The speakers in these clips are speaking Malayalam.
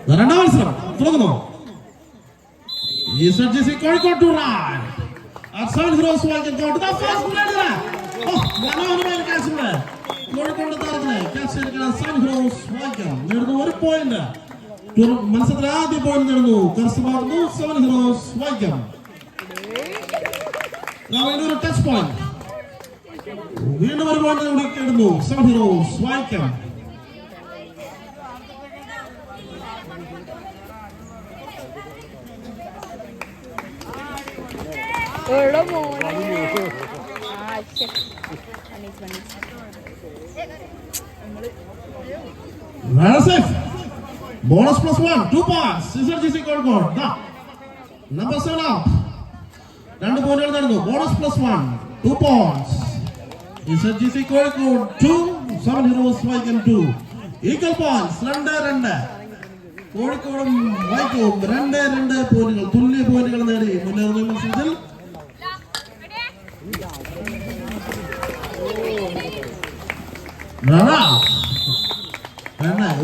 രണ്ടാം മത്സരം തുടങ്ങുന്നു. ESRGC Kozhikode to raid. Seven Heroes വായിക്കാൻ കോട്ട് ദാ ഫാസ്റ്റ് ബ്രേഡർ. മനോഹരമായ ക്യാച്ച് ഇവിടെ. കോഴിക്കോട് താരത്തിനെ ക്യാച്ച് എടുക്കുന്ന Seven Heroes വായിക്കാൻ നേടുന്നു 1 പോയിന്റ്. മത്സരത്തിലെ ആദ്യ പോയിന്റ് നേടുന്നു കരസ്ഥമാക്കുന്നു Seven Heroes വായിക്കാൻ. വീണ്ടും ഒരു ടച്ച് പോയിന്റ്. വീണ്ടും ഒരു പോയിന്റ് കൂടി നേടുന്നു Seven Heroes വായിക്കാൻ. Bonus plus 1, 2 points. ESRGC Kozhikode. Number 7 out. 2 പോയിന്റുകൾ നേടുന്നു. Bonus plus 1, 2 points. ESRGC Kozhikode 2, Seven Heroes വായിക്കാൻ 2. Equal points 2-2. കോഴിക്കോടും വൈക്കവും 2-2 പോയിന്റുകൾ തുല്യ പോയിന്റുകൾ നേടി മുന്നേറുന്ന മത്സരത്തിൽ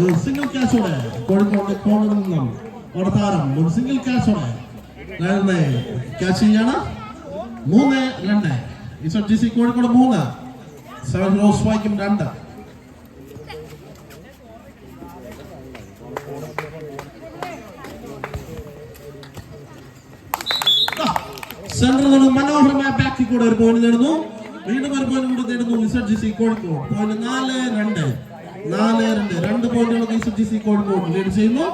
ഒരു സിംഗിൾ ക്യാച്ചോടെ കോഴിക്കോട് കോർണറിൽ നിന്നും അവിടെ താരം ഒരു സിംഗിൾ ക്യാച്ചോടെ ക്യാച്ച് ചെയ്യാണ് 3-2. ESRGC കോഴിക്കോട് 3, Seven Heroes വായിക്കും 2. സെൻട്രൽ ഒരു മനോഹരമായ ബാക്കിൽ കൂടെ ഒരു പോയിന്റ് നേടുന്നു. വീണ്ടും ഒരു പോയിന്റ് കൂടെ നേടുന്നു ESRGC കോഴിക്കോട്. പോയിന്റ് 4-2. 2 പോയിന്റുകൾ ESRGC കോഴിക്കോട് ലീഡ് ചെയ്യുന്നു.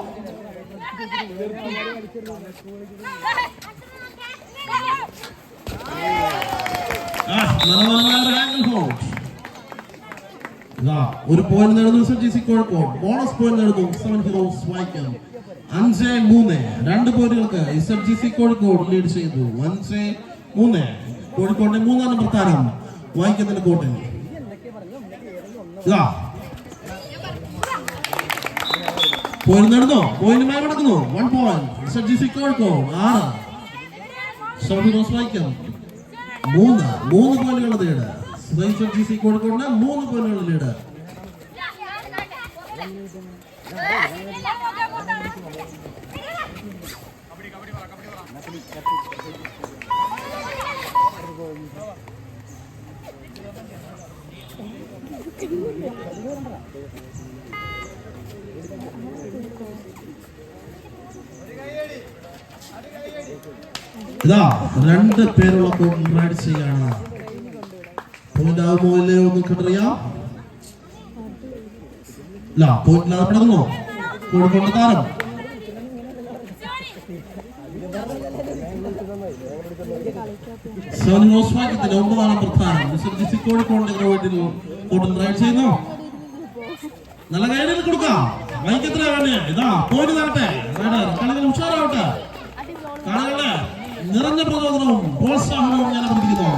ഒരു പോയിന്റ് നേടുന്നു ESRGC കോഴിക്കോട്. ബോണസ് പോയിന്റ് നേടുന്നു Seven Heroes വായിക്കാൻ. 5-3. 2 പോയിന്റുകൾക്ക് ESRGC കോഴിക്കോട് ലീഡ് ചെയ്തു. 5-3. കോഴിക്കോടിന്റെ 3-ാം നമ്പർ താരം വായിക്കുന്നതിന് കോട്ടിൽ. പോയിന്റ് നേടുന്നു. പോയിന്റുമായി നടക്കുന്നു. 1 point ESRGC Kozhikode. 6. Seven Heroes വായിക്കാം 3 പോയിന്റുകളുടെ ലീഡ്. ESRGC കോഴിക്കോടിന് 3 പോയിന്റുകളുടെ ലീഡ്. ഇതാ 2 പേരുള്ള കോട്ട് റൈഡ് ചെയ്യാണ്. പോയിന്റ് ആകുമോ ഇല്ലയോ എന്ന് കണ്ടറിയാം. പോയിന്റില്ലാതെ കിടക്കുന്നു കോഴിക്കോട് താരം. Seven Heroes വായിക്കത്തിന്റെ 9-ാം നമ്പർ താരം ESRGC കോഴിക്കോടിന്റെ കോട്ടിൽ റൈഡ് ചെയ്യുന്നു. നല്ല ഗൈഡിൽ കൊടുക്കാം. വൈക്കത്ര വേണ്ടേ. ഇതാ പോയിന്റ് തരട്ടെ. കളികൾ ഉഷാറാവട്ടെ. കളികളുടെ നിറഞ്ഞ പ്രചോദനവും പ്രോത്സാഹനവും ഞാൻ അഭ്യർത്ഥിക്കുന്നു.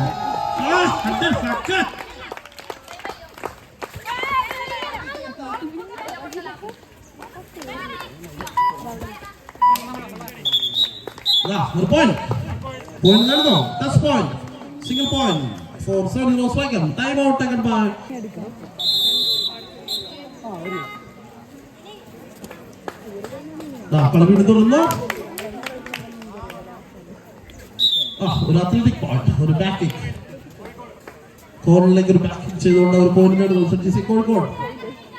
ഒരു പോയിന്റ് നേടുന്നു. Touch point. Single point for Seven Heroes വായിക്കാം. ടൈം ഔട്ട് ടേക്കൺ ബൈ കളി വീണ്ടും തുടർന്നു. ഒരു അത്ലറ്റിക് പോയിന്റ്, ഒരു ബാക്ക് കിക്ക്. കോർണറിലേക്ക് ഒരു ബാക്ക് കിക്ക് ചെയ്തുകൊണ്ട് ഒരു പോയിന്റ് നേടുന്നു ESRGC കോഴിക്കോട്.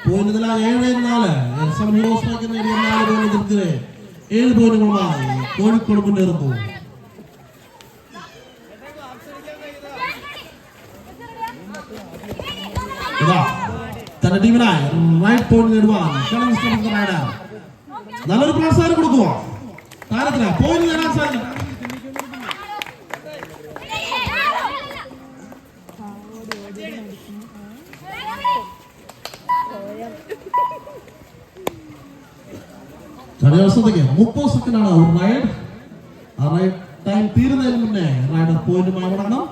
പോയിന്റ് നില 7-4. Seven Heroes വായിക്കുന്ന 4 പോയിന്റിനെതിരെ 7 പോയിന്റുകളുമായി കോഴിക്കോട് മുന്നേറുന്നു. തന്റെ ടീമിനായി റൈറ്റ് പോയിന്റ് നേടുവാൻ നല്ലൊരു പ്രോത്സാഹനം കൊടുക്കുക താരത്തിന്. പോയിന്റ് നേടാൻ സാധിക്കും. ദിവസത്തേക്ക് 30 സെക്കൻഡാണ് ഒരു റൈഡ്. ആ റൈഡ് ടൈം തീരുന്നതിന് മുന്നേ റൈഡർ പോയിന്റുമായി മടങ്ങണം.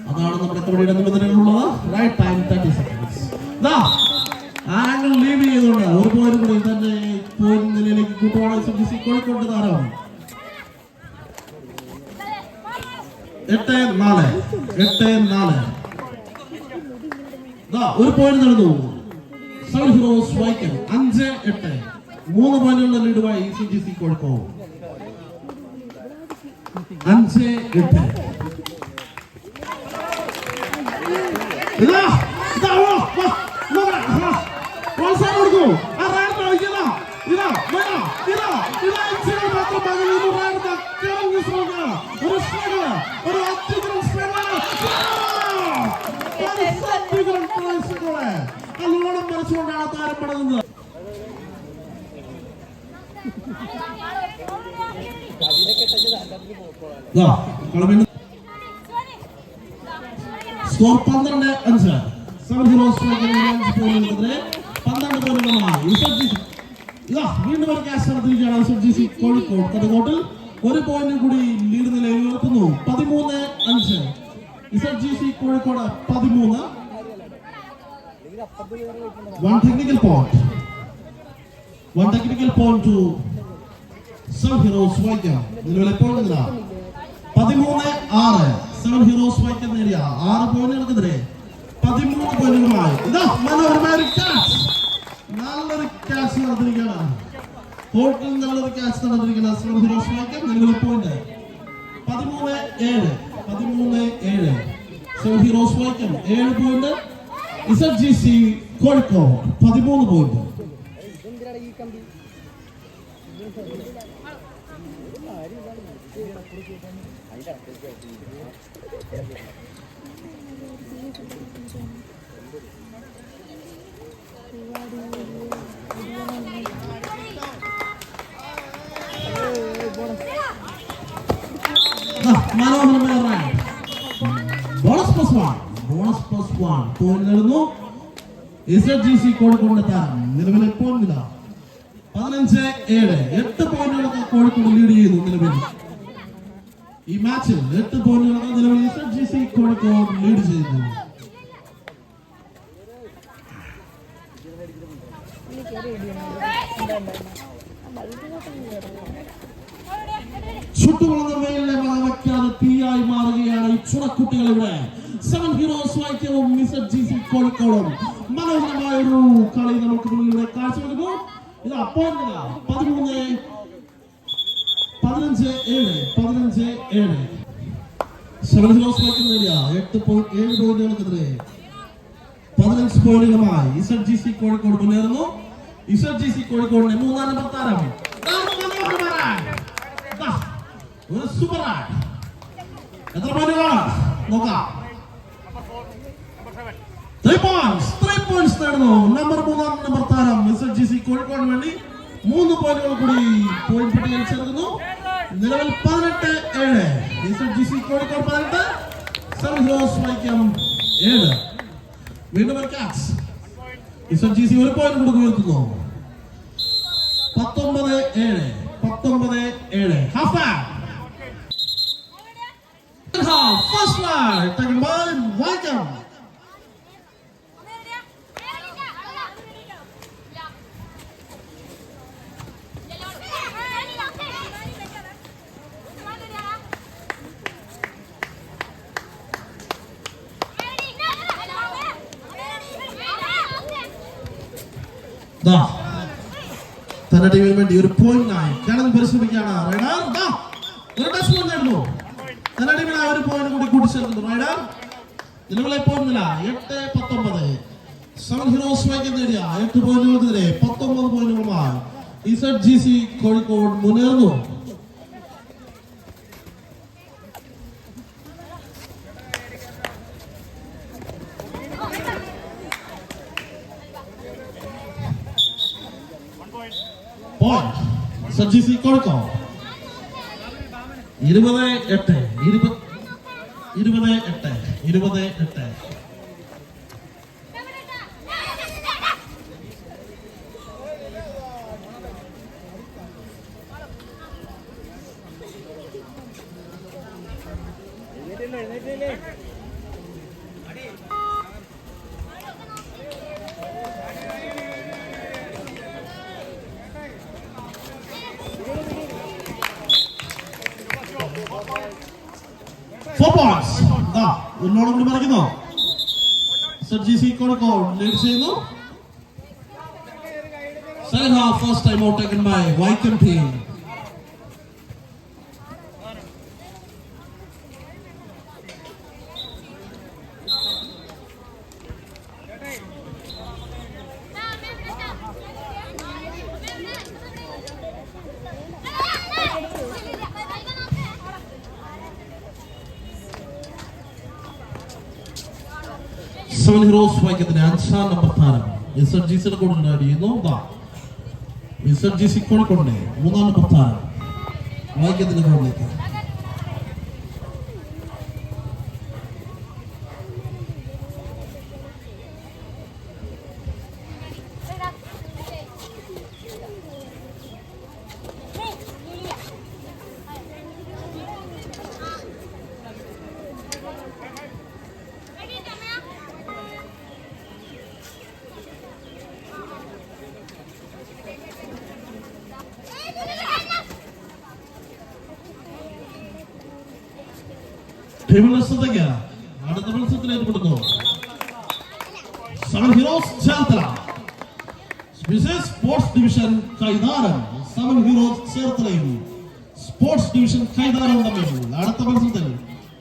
അതാണ് നമ്മുടെ കബഡിയുടെ നിബന്ധനകളുള്ളത്. Raid time 30 seconds. Angle leave ചെയ്തുകൊണ്ട് ഒരു പോയിന്റ് കൂടി തന്നെ പോയിന്റ് നിലയിലേക്ക് കൂട്ടുവാണ് ESRGC കോഴിക്കോട് താരം. 8-4. ഒരു പോയിന്റ് നടന്നു Seven Heroes വായിക്കാൻ. 5-8. 3 പോയിന്റുകളുടെ ലീഡുമായി SRGC കോഴിക്കോട് 5-8. പ്രോത്സാഹനം കൊടുക്കൂ. നല്ലോണം മറിച്ചുകൊണ്ടാണ് താരം പടങ്ങുന്നത്. സ്കോർ 12-5. 7 ഹീറോസ് 5 പോയിന്റുകൾക്കെതിരെ 12 പോയിന്റുകളുമായി വീണ്ടും ഒരു ക്യാച്ച് നടത്തിയിരിക്കുകയാണ് SRGC കോഴിക്കോട്. കടുകോട്ടിൽ 1 പോയിന്റ് കൂടി ലീഡ് നിലയിൽ ഉയർത്തുന്നു. 13-5. SRGC Kozhikode 13. 1 technical point. 1 technical point to Seven Heroes Vaikam. നിലവിലെ പോയിന്റ് 13-6. 7 ഹീറോസ് വൈക്കം നേടിയ 6 പോയിന്റുകൾക്കെതിരെ 13 പോയിന്റുകളുമായി മനോഹരമായ ക്യാച്ച്. നല്ലൊരു ക്യാച്ച് നടത്തിയിരിക്കുകയാണ്. കോർട്ടിൽ നല്ലൊരു ക്യാച്ച് നടത്തിയിരിക്കുന്ന 7 ഹീറോസ് വൈക്കം. നിലവിലെ point 13-7. 13-7. 7 heroes Vaikom 7 point. SRGC Kozhikode 13 point. മനോഹരമായ റൈഡ്. ബോണസ് പ്ലസ് 1 പോയിന്റ് നേടുന്നു SRGC കോഴിക്കോടിന്റെ താരം. നിലവിലെ പോയിന്റ് 15-7. 8 പോയിന്റുകളൊക്കെ കോഴിക്കോട് ലീഡ് ചെയ്യുന്നു. നിലവിൽ ഈ മാച്ചിൽ 8 പോയിന്റുകളൊക്കെ നിലവിൽ SRGC കോഴിക്കോട് ലീഡ് ചെയ്യുന്നു. ചുട്ടുകൊള്ളുന്ന വെയിലിനെ വകവയ്ക്കാതെ തീയായി മാറുകയാണ് ഈ ചുണക്കുട്ടികളിവിടെ. 7 ഹീറോസ് വൈക്കവും SRGC കോഴിക്കോടും മനോഹരമായ ഒരു കളി നമുക്ക് മുന്നിലൂടെ കാഴ്ചവെക്കുന്നു. ഇത് പോയിന്റ് 15-7. 7 ഹീറോസ് വൈക്കം നേടിയ 7 പോയിന്റുകൾക്കെതിരെ 15 പോയിന്റുകളുമായി SRGC കോഴിക്കോട് മുന്നേറുന്നു. SRGC കോഴിക്കോടിന്റെ 3-ാം നമ്പർ താരം ഒരു സൂപ്പർ ആഡ്. എത്ര പോയിന്റുകളാണ് നോക്കാം. 3 പോയിന്റ്സ് നേടുന്നു നമ്പർ 3-ാം നമ്പർ താരം SRGC കോഴിക്കോടിന് വേണ്ടി. 3 പോയിന്റുകൾ കൂടി പോയിന്റ് പട്ടികയിൽ ചേർക്കുന്നു. നിലവിൽ 18-7. SRGC കോഴിക്കോട് 18. 7 ഹീറോസ് വൈക്കം 7. വീണ്ടും ഒരു ക്യാച്ച്. SRGC 1 പോയിന്റ് കൂടി ഉയർത്തുന്നു. 19-7. Half back. First line taken by Vaikam. തന്റെ ടീമിന് വേണ്ടി ഒരു പോയിന്റിനായി കാണാൻ പരിശ്രമിക്കുകയാണ് റൈഡർ. ഒരു ടച്ച് പോയിന്റ് നേടുന്നു. തന്റെ ടീമിന് ഒരു പോയിന്റ് കൂടി കൂട്ടിച്ചേർക്കുന്നു റൈഡർ. നിലവിലെ പോയിന്റ് 8-19. 7 ഹീറോസ് വൈക്കം നേടിയ 8 പോയിന്റുകൾക്കെതിരെ 19 പോയിന്റുകളുമായി SRGC കോഴിക്കോട് മുന്നേറുന്നു. SRGC കോഴിക്കോട് 20-8. 20-8. ഒന്നോളം കൂടി മറിക്കുന്നു. SRGC കോഴിക്കോട് ലീഡ് ചെയ്യുന്നു. 7 second half, first time out taken by Wycombe team. Seven Heroes Wycombe അഞ്ചാം നമ്പർ താരം SRGCയുടെ കൂടെ ഉണ്ടായിരുന്നു. SRGC കോഴിക്കോടിന്റെ മൂന്നാം നമ്പർ താരം വൈക്കത്തിന്റെ ഗോളിലേക്ക്. അടുത്ത മത്സരത്തിൽ ഏർപ്പെടുന്നു seven heroes Cherthala sports division Kaitharam. Seven heroes ചേർത്തലയും സ്പോർട്സ് ഡിവിഷൻ കൈതാരവും തമ്മിൽ അടുത്ത മത്സരത്തിൽ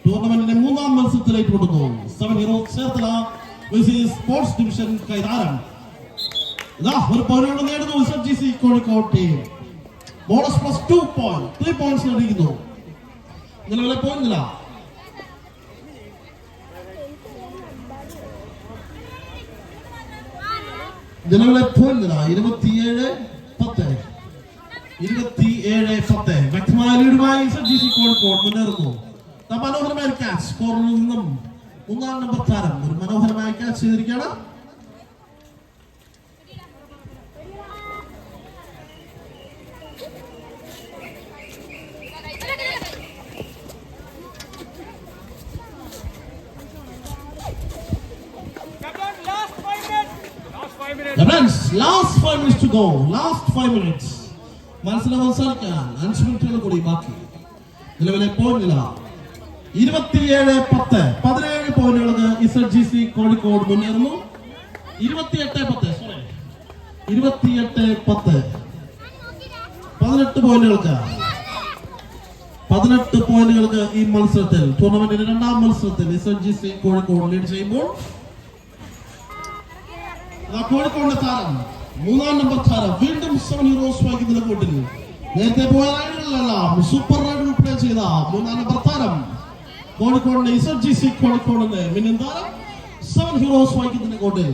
ടൂർണമെന്റിന്റെ മൂന്നാം മത്സരത്തിൽ ഏർപ്പെടുന്നു seven heroes Cherthala sports division Kaitharam. ഒരു പോയിന്റ് നേടുന്നു SRGC Kozhikode team. Bonus plus 2 point 3 points നേടിയിരിക്കുന്നു. നിലവിലെ പോയിന്റ് നില നിലവിലെ പോയിന്റ് നില 27-10. വ്യക്തമായ ലീഡുമായി SRGC കോഴിക്കോട് മുന്നേറുന്നു. മനോഹരമായ ക്യാച്ച് കോർണറിൽ നിന്നും മൂന്നാം നമ്പർ താരം ഒരു മനോഹരമായ ക്യാച്ച് ചെയ്തിരിക്കുകയാണ്. Last 5 minutes to go. Last 5 minutes. മത്സരം അവസാനിക്കാൻ 5 മിനിറ്റുകൾ കൂടി ബാക്കി. നിലവിലെ പോയിന്റ് 27-10. 17 പോയിന്റുകൾക്ക് SRGC കോഴിക്കോട് മുന്നേറുന്നു. 28-10. 18 പോയിന്റുകൾക്ക് ഈ മത്സരത്തിൽ ടൂർണമെന്റിന്റെ രണ്ടാം മത്സരത്തിൽ SRGC കോഴിക്കോട് ലീഡ് ചെയ്യുമ്പോൾ കോഴിക്കോടിന്റെ താരം മൂന്നാം നമ്പർ താരം വീണ്ടും സെവൻ ഹീറോസ് വൈകുന്ന കൂട്ടിൽ നേരത്തെ പോയ റൈഡുകളെല്ലാം സൂപ്പർ റൈഡ് ഉൾപ്പെടെ ചെയ്ത മൂന്നാം നമ്പർ താരം കോഴിക്കോടിന്റെ SRGC കോഴിക്കോടിന്റെ മിന്നൻ താരം സെവൻ ഹീറോസ് വൈകുന്ന കൂട്ടിൽ.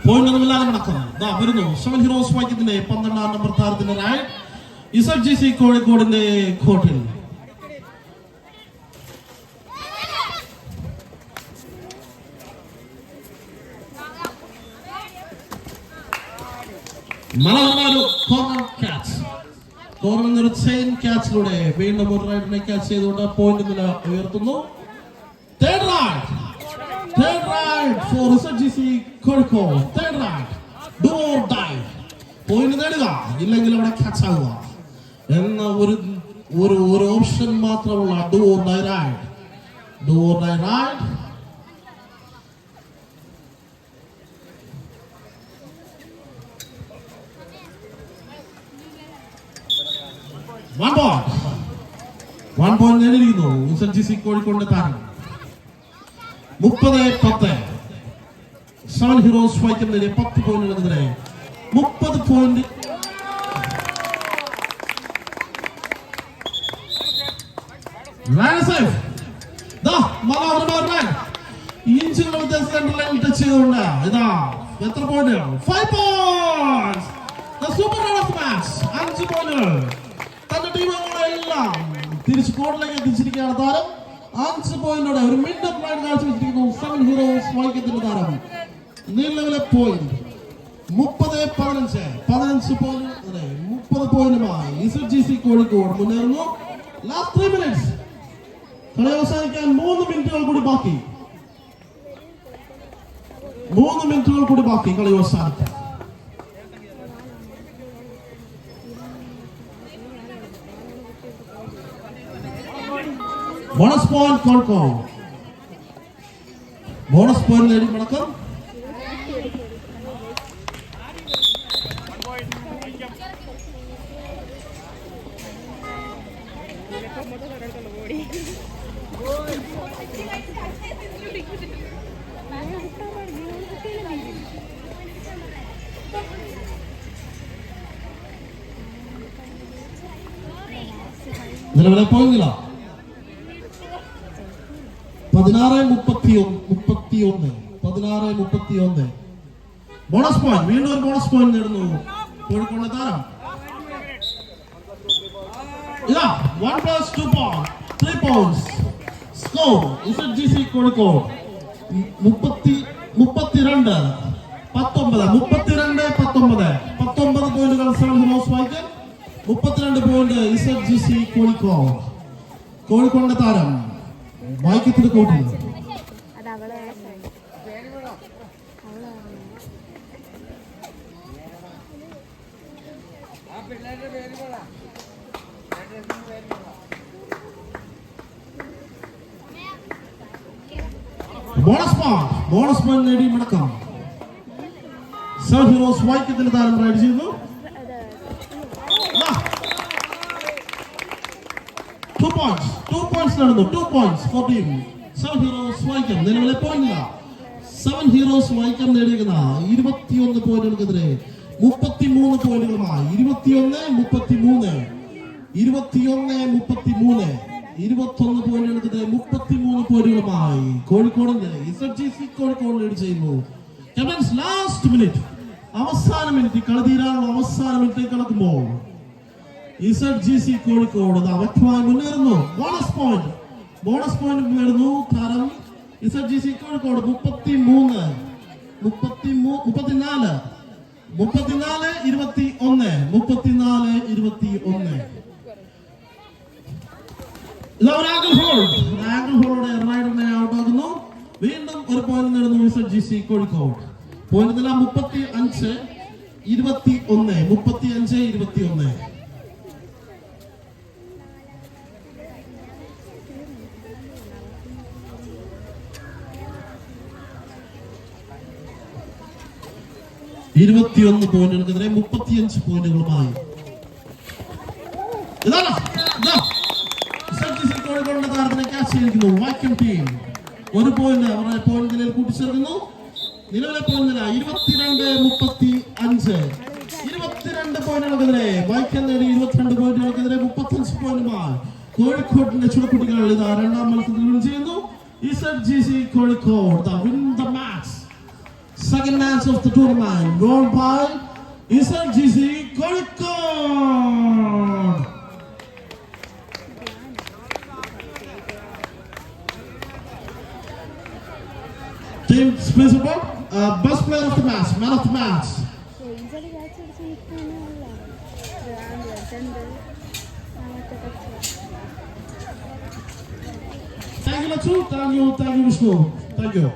പോയിന്റ് ഒന്നുമില്ലാതെ നടക്കുന്നു. വരുന്നു സെവൻ ഹീറോസ് വൈകുന്നതിന്റെ 12ാം നമ്പർ താരത്തിന്റെ റൈഡ് SRGC കോഴിക്കോടിന്റെ കോട്ടിൽ. കോർണർ ചെയിൻ ക്യാച്ചിലൂടെ വീണ്ടും ഒരു റൈഡിനെ ക്യാച്ച് ചെയ്തുകൊണ്ട് പോയിന്റ് നില ഉയർത്തുന്നു. Third raid for SRGC Kozhikode. Third raid do or die. Point നേടുക ഇല്ലെങ്കിൽ അവിടെ ക്യാച്ച് ആവുക എന്ന ഒരു ഓപ്ഷൻ മാത്രമുള്ള do or die raid. One point നേടിയിരിക്കുന്നു SRGC കോഴിക്കോടിന്റെ താരം. 30-10. സെവൻ ഹീറോസ് വൈക്കുന്നതിന് 10 പോയിന്റുകൾക്കെതിരെ 30 പോയിന്റ്. ഇഞ്ചുകൾ സെന്ററിൽ ടച്ച് ചെയ്തുകൊണ്ട് എത്ര point? 5 points. Super run of match. 5 പോയിന്റുകൾ തന്റെ ടീമുകളെല്ലാം തിരിച്ചു കോർട്ടിലേക്ക് എത്തിച്ചിരിക്കുകയാണ് താരം. 5 പോയിന്റോടെ ഒരു മിഡ് ഓഫ് റൈഡ് കാഴ്ചവെച്ചിരിക്കുന്നു സെവൻ ഹീറോസ് വൈക്കത്തിന്റെ താരം. നിലവിലെ പോയിന്റ് 30-15. 15 പോയിന്റുമായി SRGC കോഴിക്കോട് മുന്നേറുന്നു. Last 3 minutes. കളി അവസാനിക്കാൻ 3 മിനിറ്റുകൾ കൂടി ബാക്കി. കളി അവസാനിക്കാൻ. Bonus point Kolko. Bonus point നേടി മടക്കം. നിലവിലെ പോയിന്റില്ല 16-31. ബോണസ് പോയിന്റ്, വീണ്ടും ഒരു ബോണസ് പോയിന്റ് നേടുന്നു കോഴിക്കോട് താരം. ഇതാ 1+2 points, 3 points. Score SRGC Kozhikode 32-19. 19 പോയിന്റുകൾ seven heroes Vaikom, 32 point SRGC Kozhikode. കോഴിക്കോടിന്റെ താരം വൈക്കത്തിന്റെ കോട്ടിൽ. ബോണസ് പോയിന്റ് നേടി മടക്കം. സെവൻ ഹീറോസ് വൈക്കത്തിന്റെ താരം റൈഡ് ചെയ്യുന്നു. 2 points നടന്നു. 2 points for team seven heroes Vaikom. നിലവിലെ പോയിന്റില്ല. സെവൻ ഹീറോസ് വൈക്കം നേടിയിരിക്കുന്ന 21 പോയിന്റുകൾക്കെതിരെ 33 പോയിന്റുകളുമായി 21-33. 21 പോയിന്റുകൾക്കെതിരെ 33 പോയിന്റുകളുമായി കോഴിക്കോടിന്റെ SRGC കോഴിക്കോട് ലീഡ് ചെയ്യുന്നു. ലാസ്റ്റ് മിനിറ്റ്, അവസാന മിനിറ്റ്, കളി തീരാനുള്ള അവസാന മിനിറ്റ് കടക്കുമ്പോൾ SRGC കോഴിക്കോട് വ്യക്തമായി മുന്നേറുന്നു. ബോണസ് പോയിന്റ് നേടുന്നു താരം SRGC കോഴിക്കോട്. 34-21. 34-21. ആംഗിൾ ഹോളോടെ റൈഡറിനെ ഔട്ടാകുന്നു. വീണ്ടും ഒരു പോയിന്റ് നേടുന്നു SRGC കോഴിക്കോട്. പോയിന്റ് നില 35-21. 21 പോയിന്റുകൾക്കെതിരെ 35 പോയിന്റുകളുമായി കോഴിക്കോടിന്റെ താരത്തിനെ ക്യാച്ച് ചെയ്തിരിക്കുന്നു വൈക്കം ടീം. ഒരു പോയിന്റ് അവരുടെ പോയിന്റ് നിലയിൽ കൂട്ടിച്ചേർക്കുന്നു. നിലവിലെ പോയിന്റ് നില 22-35. 22 പോയിന്റുകൾക്കെതിരെ വൈക്കം നേടി 22 പോയിന്റുകൾക്കെതിരെ 35 പോയിന്റുമായി കോഴിക്കോടിന്റെ ചുടക്കുട്ടികൾ ഇതാ രണ്ടാം മത്സരത്തിൽ വിൻ ചെയ്യുന്നു. SRGC Kozhikode win the match. Second match of the tournament won by SRGC Kozhikode. Team principal, best player of the match, man of the match. Thank you, Lachu. Thank you, Vishnu. Thank you.